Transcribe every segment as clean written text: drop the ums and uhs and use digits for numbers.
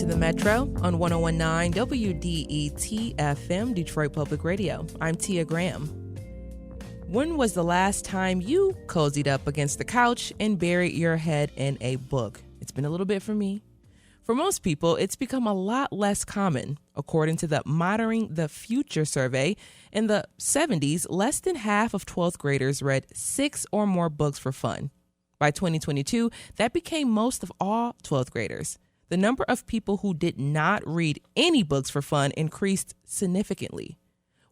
the Metro on 1019 WDET FM, Detroit Public Radio. I'm Tia Graham. When was the last time you cozied up against the couch and buried your head in a book? It's been a little bit for me. For most people, it's become a lot less common. According to the Monitoring the Future survey, in the 70s, less than half of 12th graders read 6 or more books for fun. By 2022, that became most of all 12th graders. The number of people who did not read any books for fun increased significantly.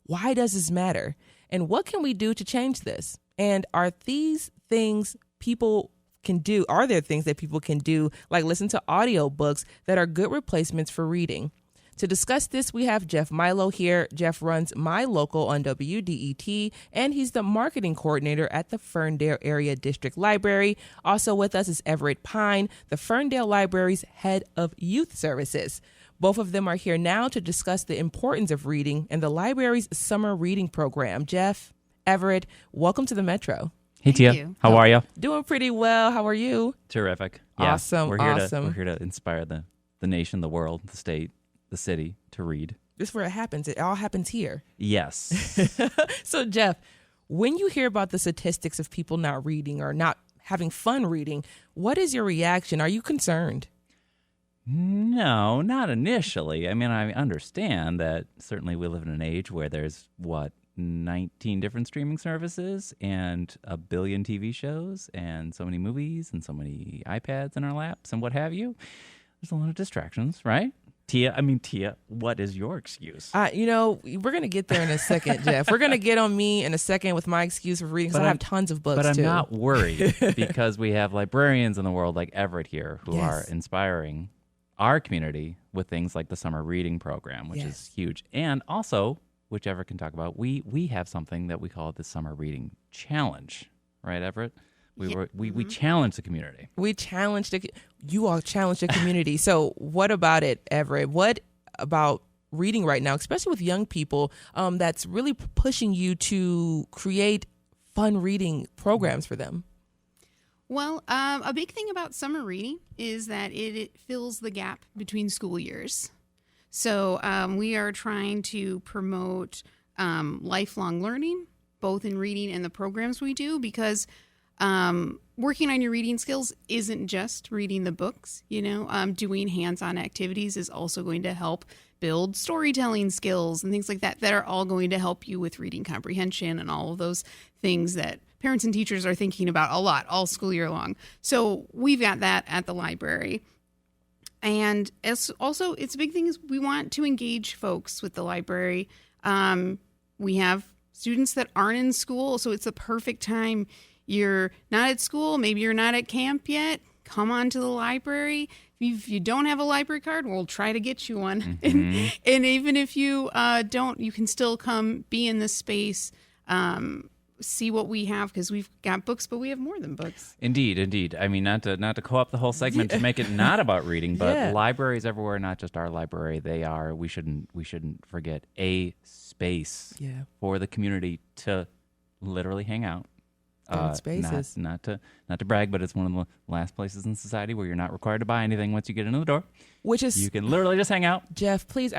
Why does this matter? And what can we do to change this? And are these things people can do? Are there things that people can do, like listen to audiobooks that are good replacements for reading? To discuss this, we have Jeff Milo here. Jeff runs My Local on WDET, and he's the marketing coordinator at the Ferndale Area District Library. Also with us is Everett Pine, the Ferndale Library's head of youth services. Both of them are here now to discuss the importance of reading and the library's summer reading program. Jeff, Everett, welcome to the Metro. Hey, Tia. How are you? Doing pretty well. How are you? Terrific. Yeah, Awesome. We're here awesome. we're here to inspire the nation, the world, the state, the city to read. This is where it happens. It all happens here. Yes. So, Jeff, when you hear about the statistics of people not reading or not having fun reading, what is your reaction? Are you concerned? No, not initially. I mean, I understand that certainly we live in an age where there's, 19 different streaming services and a billion TV shows and so many movies and so many iPads in our laps and what have you. There's a lot of distractions, right? Tia, what is your excuse? We're going to get there in a second, Jeff. We're going to get on me in a second with my excuse for reading, because I have tons of books, But too. I'm not worried because we have librarians in the world like Everett here who Yes. are inspiring our community with things like the summer reading program, which Yes. is huge. And also, which Everett can talk about, we have something that we call the Summer Reading Challenge. Right, Everett? We challenge the community. You all challenge the community. So what about it, Everett? What about reading right now, especially with young people, that's really pushing you to create fun reading programs for them? Well, a big thing about summer reading is that it fills the gap between school years. So we are trying to promote lifelong learning, both in reading and the programs we do, because working on your reading skills isn't just reading the books. Doing hands-on activities is also going to help build storytelling skills and things like that are all going to help you with reading comprehension and all of those things that parents and teachers are thinking about a lot all school year long. So we've got that at the library. And it's a big thing is we want to engage folks with the library. We have students that aren't in school, so it's the perfect time. You're not at school, maybe you're not at camp yet. Come on to the library. If you don't have a library card, we'll try to get you one. Mm-hmm. And even if you don't, you can still come be in this space, see what we have, because we've got books, but we have more than books. Indeed. I mean, not to co-op the whole segment to make it not about reading, but Yeah. libraries everywhere, not just our library, they are. We shouldn't forget a space for the community to literally hang out. Spaces. Not to brag, but it's one of the last places in society where you're not required to buy anything once you get into the door. Which is, You can literally just hang out. Jeff, please,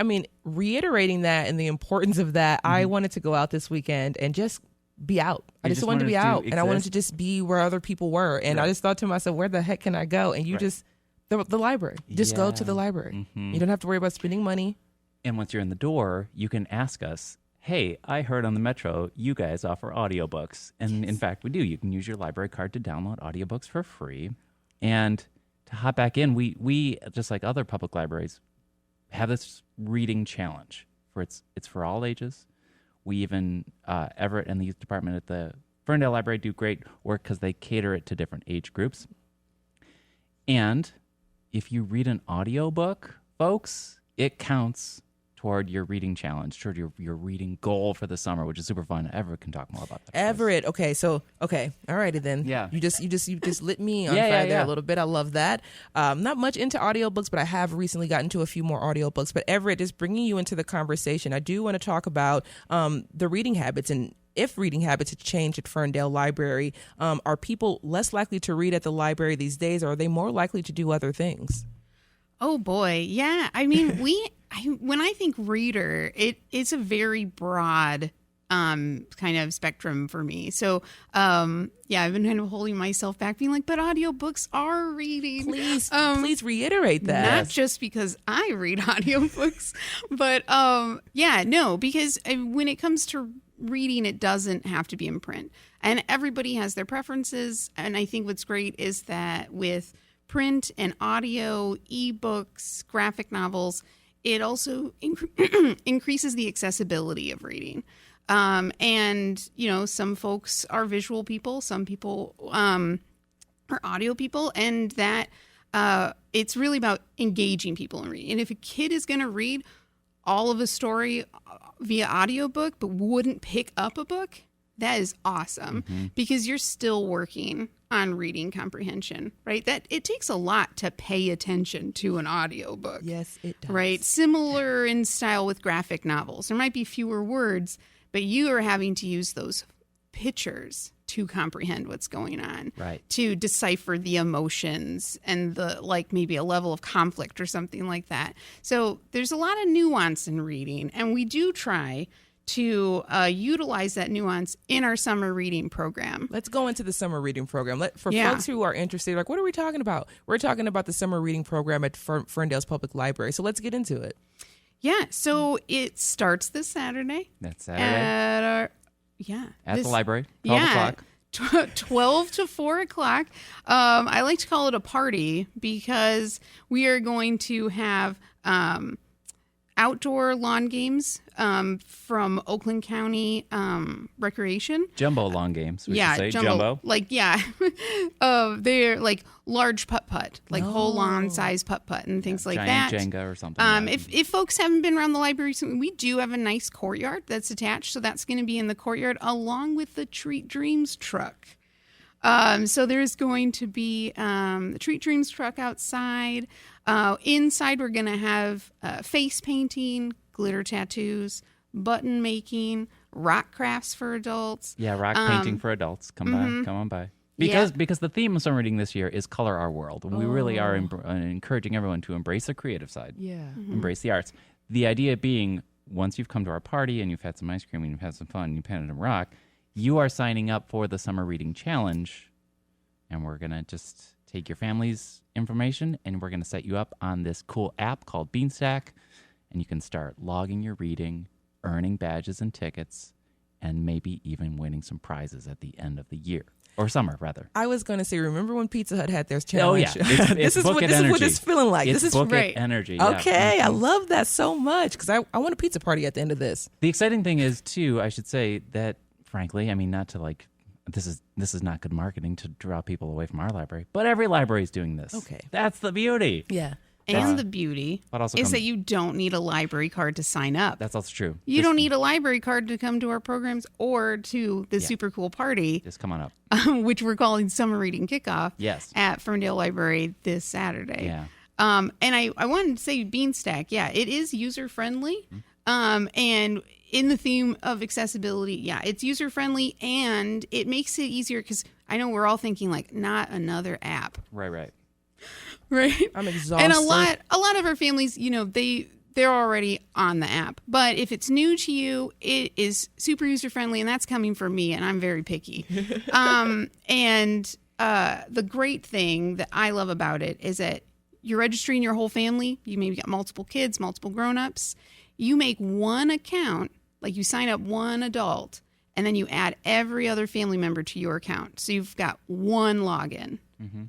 reiterating that and the importance of that, I wanted to go out this weekend and just be out. I just wanted to be out, and I wanted to just be where other people were. And I just thought to myself, where the heck can I go? And you just, the library. Just go to the library. Mm-hmm. You don't have to worry about spending money. And once you're in the door, you can ask us, hey, I heard on the Metro you guys offer audiobooks. And in fact, we do. You can use your library card to download audiobooks for free. And to hop back in, we just like other public libraries, have this reading challenge. It's for all ages. We even, Everett and the youth department at the Ferndale Library do great work because they cater it to different age groups. And if you read an audiobook, folks, it counts toward your reading challenge, toward your reading goal for the summer, which is super fun. Everett can talk more about that. Everett, okay, all righty then. Yeah. You just lit me on fire there a little bit. I love that. Not much into audiobooks, but I have recently gotten to a few more audiobooks. But Everett, just bringing you into the conversation, I do want to talk about the reading habits, and if reading habits have changed at Ferndale Library. Are people less likely to read at the library these days, or are they more likely to do other things? Oh boy, yeah. I mean, when I think reader, it's a very broad kind of spectrum for me. So yeah, I've been kind of holding myself back, being like, but audiobooks are reading. Please reiterate that. Not just because I read audiobooks, but because when it comes to reading, it doesn't have to be in print, and everybody has their preferences. And I think what's great is that with print and audio, ebooks, graphic novels, it also increases the accessibility of reading. And, some folks are visual people, some people are audio people, and that it's really about engaging people in reading. And if a kid is going to read all of a story via audiobook but wouldn't pick up a book, that is awesome, because you're still working on reading comprehension, right? That it takes a lot to pay attention to an audiobook. Yes, it does. Right? Similar in style with graphic novels. There might be fewer words, but you are having to use those pictures to comprehend what's going on, right? To decipher the emotions and maybe a level of conflict or something like that. So there's a lot of nuance in reading, and we do try to utilize that nuance in our summer reading program. Let's go into the summer reading program. Folks who are interested, like, what are we talking about? We're talking about the summer reading program at Ferndale's Public Library. So let's get into it. Yeah, so it starts this Saturday. That's Saturday. At the library, 12 o'clock. 12 to 4 o'clock. I like to call it a party because we are going to have outdoor lawn games from Oakland County Recreation. Jumbo lawn games. We should say. Jumbo. They're like large putt-putt, like whole lawn size putt-putt and things like that. Giant Jenga or something. If folks haven't been around the library, we do have a nice courtyard that's attached. So that's going to be in the courtyard along with the Treat Dreams truck. So there's going to be the Treat Dreams truck outside. Inside, we're going to have face painting, glitter tattoos, button making, rock crafts for adults. Yeah, rock painting for adults. Come on by. Because the theme of summer reading this year is Color Our World. And we really are encouraging everyone to embrace the creative side. Yeah. Embrace the arts. The idea being, once you've come to our party and you've had some ice cream and you've had some fun and you've painted a rock, you are signing up for the Summer Reading Challenge. And we're going to just take your family's information and we're going to set you up on this cool app called Beanstack. And you can start logging your reading, earning badges and tickets, and maybe even winning some prizes at the end of the year. Or summer, rather. I was going to say, remember when Pizza Hut had their challenge? Oh, yeah. This is what it's feeling like. It's book it energy. Yeah. Okay, I love that so much because I want a pizza party at the end of this. The exciting thing is, too, I should say that, frankly, I mean, not to this is not good marketing to draw people away from our library, but every library is doing this. Okay. That's the beauty. Yeah. And the beauty is that you don't need a library card to sign up. That's also true. You don't need a library card to come to our programs or to the super cool party. Just come on up. Which we're calling Summer Reading Kickoff at Ferndale Library this Saturday. Yeah. And I wanted to say Beanstack. Yeah, it is user-friendly. And in the theme of accessibility, it's user-friendly and it makes it easier because I know we're all thinking like, not another app. Right. Right. I'm exhausted. And a lot of our families, they're already on the app. But if it's new to you, it is super user friendly, and that's coming from me, and I'm very picky. And the great thing that I love about it is that you're registering your whole family. You maybe got multiple kids, multiple grown-ups. You make one account, like you sign up one adult, and then you add every other family member to your account. So you've got one login. Mm-hmm.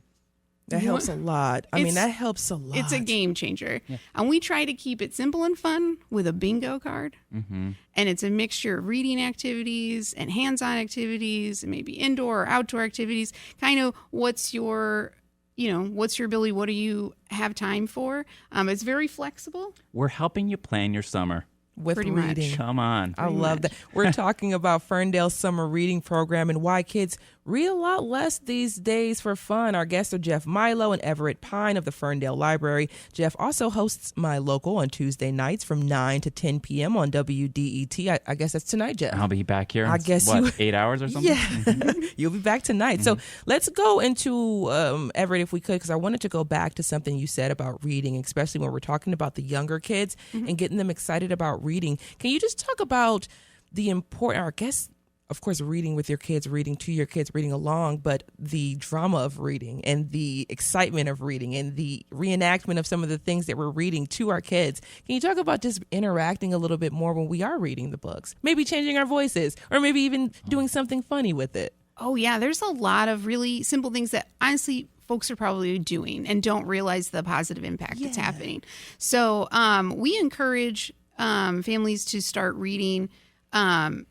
That helps a lot. That helps a lot. It's a game changer. Yeah. And we try to keep it simple and fun with a bingo card. Mm-hmm. And it's a mixture of reading activities and hands-on activities and maybe indoor or outdoor activities. Kind of what's your ability? What do you have time for? It's very flexible. We're helping you plan your summer. With Pretty reading. Much. Come on. I love that. We're talking about Ferndale's summer reading program and why kids read a lot less these days for fun. Our guests are Jeff Milo and Everett Pine of the Ferndale Library. Jeff also hosts My Local on Tuesday nights from 9 to 10 p.m. on WDET. I guess that's tonight, Jeff. I'll be back here in, I guess 8 hours or something? Yeah, you'll be back tonight. So let's go into Everett, if we could, because I wanted to go back to something you said about reading, especially when we're talking about the younger kids and getting them excited about reading. Can you just talk about the important, I guess, of course, reading with your kids, reading to your kids, reading along, but the drama of reading and the excitement of reading and the reenactment of some of the things that we're reading to our kids. Can you talk about just interacting a little bit more when we are reading the books? Maybe changing our voices or maybe even doing something funny with it. Oh, yeah. There's a lot of really simple things that honestly folks are probably doing and don't realize the positive impact that's happening. So we encourage families to start reading no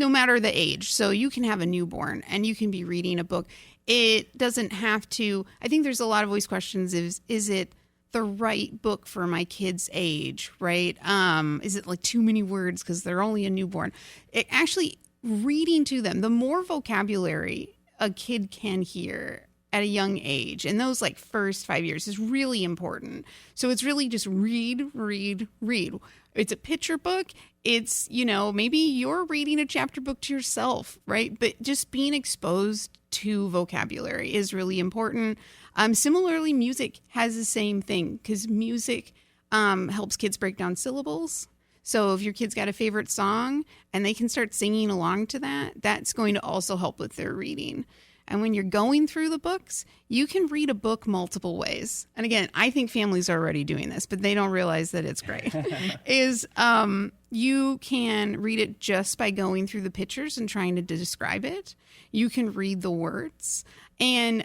matter the age. So you can have a newborn and you can be reading a book. It doesn't have to, I think there's a lot of always questions is it the right book for my kid's age, right? Is it like too many words because they're only a newborn? It actually, reading to them, the more vocabulary a kid can hear at a young age, and those like first 5 years is really important. So it's really just read. It's a picture book. It's, maybe you're reading a chapter book to yourself, right? But just being exposed to vocabulary is really important. Similarly, music has the same thing because music helps kids break down syllables. So if your kid's got a favorite song and they can start singing along to that, that's going to also help with their reading. And when you're going through the books, you can read a book multiple ways. And again, I think families are already doing this, but they don't realize that it's great. You can read it just by going through the pictures and trying to describe it. You can read the words. And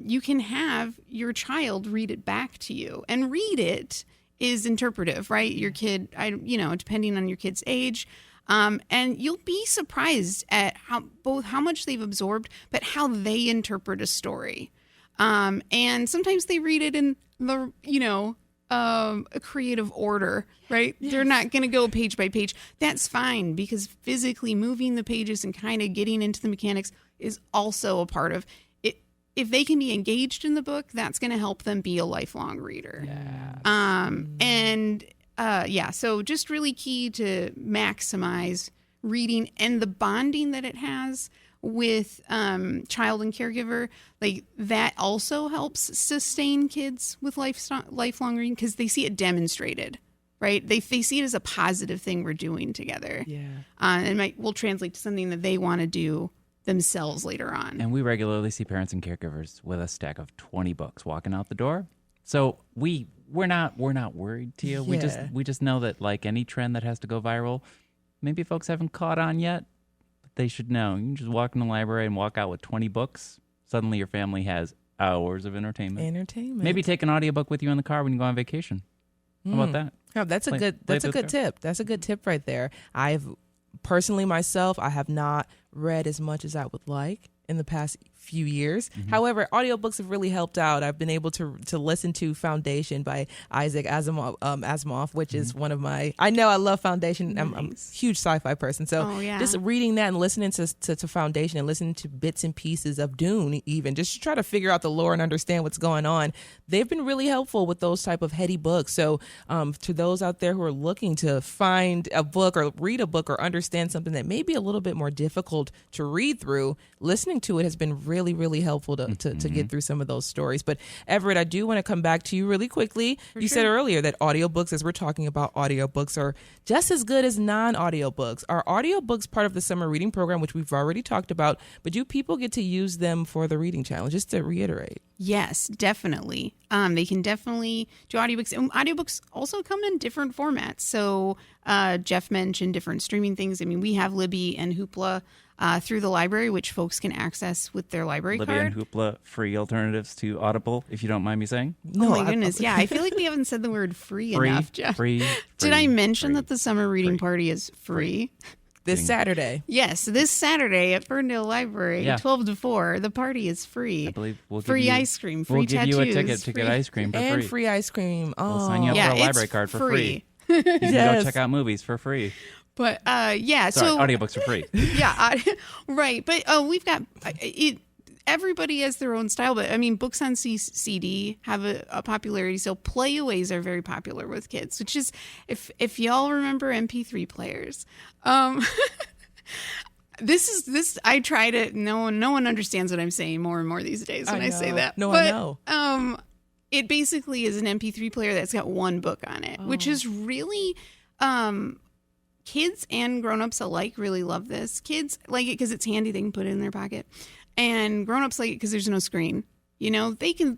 you can have your child read it back to you. And read it is interpretive, right? Your kid, depending on your kid's age. And you'll be surprised at how much they've absorbed, but how they interpret a story. And sometimes they read it in the, a creative order, right? Yes. They're not going to go page by page. That's fine because physically moving the pages and kind of getting into the mechanics is also a part of it. If they can be engaged in the book, that's going to help them be a lifelong reader. Yes. So just really key to maximize reading and the bonding that it has with child and caregiver. Like that also helps sustain kids with lifelong reading because they see it demonstrated, right? They see it as a positive thing we're doing together. Yeah. And it will translate to something that they want to do themselves later on. And we regularly see parents and caregivers with a stack of 20 books walking out the door. So we're not worried, Tia. Yeah. We just know that like any trend that has to go viral, maybe folks haven't caught on yet, but they should know. You can just walk in the library and walk out with 20 books. Suddenly your family has hours of entertainment. Maybe take an audiobook with you in the car when you go on vacation. How about that? Oh, that's a good tip. That's a good tip right there. I've personally myself, I have not read as much as I would like in the past few years. However, audiobooks have really helped out. I've been able to listen to Foundation by Isaac Asimov, which is one of my, I love Foundation. Nice. I'm a huge sci-fi person. So just reading that and listening to Foundation and listening to bits and pieces of Dune even, just to try to figure out the lore and understand what's going on. They've been really helpful with those type of heady books. So to those out there who are looking to find a book or read a book or understand something that may be a little bit more difficult to read through, listening to it has been really, really helpful to get through some of those stories. But Everett, I do want to come back to you really quickly. You said earlier that audiobooks, as we're talking about audiobooks, are just as good as non-audiobooks. Are audiobooks part of the summer reading program, which we've already talked about, but do people get to use them for the reading challenge? Just to reiterate. Yes, definitely. They can definitely do audiobooks. And audiobooks also come in different formats. So Jeff mentioned different streaming things. I mean, we have Libby and Hoopla through the library, which folks can access with their library Libby card. and Hoopla, free alternatives to Audible, if you don't mind me saying. No, oh my goodness. Yeah, I feel like we haven't said the word free enough, Jeff. Did I mention that the summer reading party is free? This Saturday. Yes, this Saturday at Ferndale Library, 12 to 4. The party is free. I believe we'll give free you, ice cream, free we'll tattoos. We'll give you a ticket to get ice cream for free. And free ice cream. Oh. We'll sign you up for a library card for free. You can go check out movies for free. But yeah, Sorry, so audiobooks are free. yeah, right. But we've got it. Everybody has their own style, but I mean, books on CD have a popularity. So playaways are very popular with kids, which is if y'all remember MP3 players. This I try to. No one understands what I'm saying more and more these days when I say that. No, but, I know. It basically is an MP3 player that's got one book on it, which is really. Kids and grown-ups alike really love this. Kids like it because it's handy; they can put it in their pocket, and grown-ups like it because there's no screen. You know, they can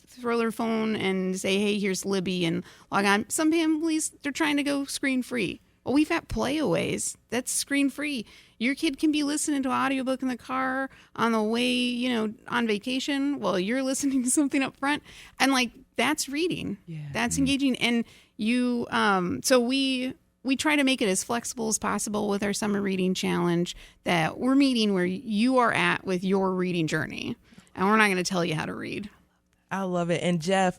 throw their phone and say, "Hey, here's Libby," and log on. Some families they're trying to go screen-free. Well, we've got playaways that's screen-free. Your kid can be listening to an audiobook in the car on the way, on vacation while you're listening to something up front, and like that's reading. Yeah, that's engaging, and you. So we try to make it as flexible as possible with our summer reading challenge that we're meeting where you are at with your reading journey. And we're not going to tell you how to read. I love it. And Jeff,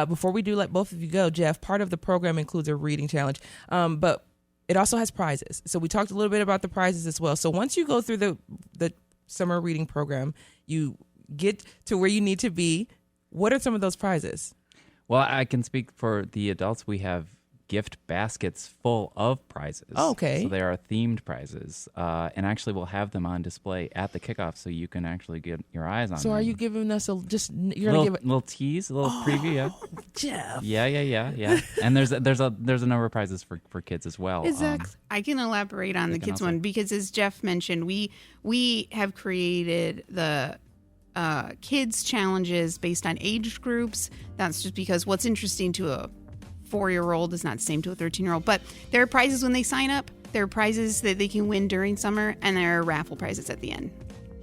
before we do let both of you go, Jeff, part of the program includes a reading challenge, but it also has prizes. So we talked a little bit about the prizes as well. So once you go through the summer reading program, you get to where you need to be. What are some of those prizes? Well, I can speak for the adults. We have gift baskets full of prizes. Oh, okay. So they are themed prizes. And actually we'll have them on display at the kickoff so you can actually get your eyes on them. So are you giving us you're going to give it a little tease, a little preview, yeah. Jeff. Yeah. And there's a number of prizes for kids as well. Exactly. I can elaborate on the kids one because as Jeff mentioned, we have created the kids challenges based on age groups. That's just because what's interesting to a 4-year-old is not the same to a 13-year-old. But there are prizes when they sign up. There are prizes that they can win during summer, and there are raffle prizes at the end.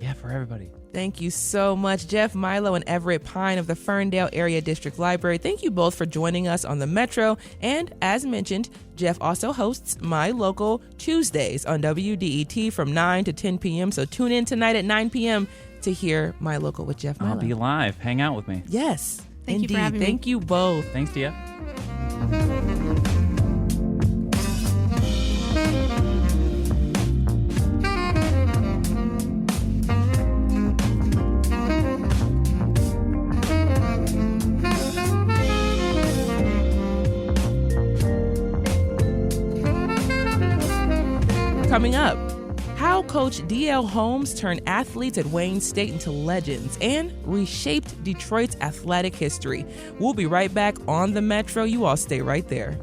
Yeah, for everybody. Thank you so much, Jeff Milo and Everett Pine of the Ferndale Area District Library. Thank you both for joining us on the Metro. And as mentioned, Jeff also hosts My Local Tuesdays on WDET from 9 to 10 p.m. So tune in tonight at 9 p.m. to hear My Local with Jeff Milo. I'll be live. Hang out with me. Yes, Thank indeed. you for having me. Thank you both. Thanks, Tia. Coming up, how Coach D.L. Holmes turned athletes at Wayne State into legends and reshaped Detroit's athletic history. We'll be right back on the Metro. You all stay right there.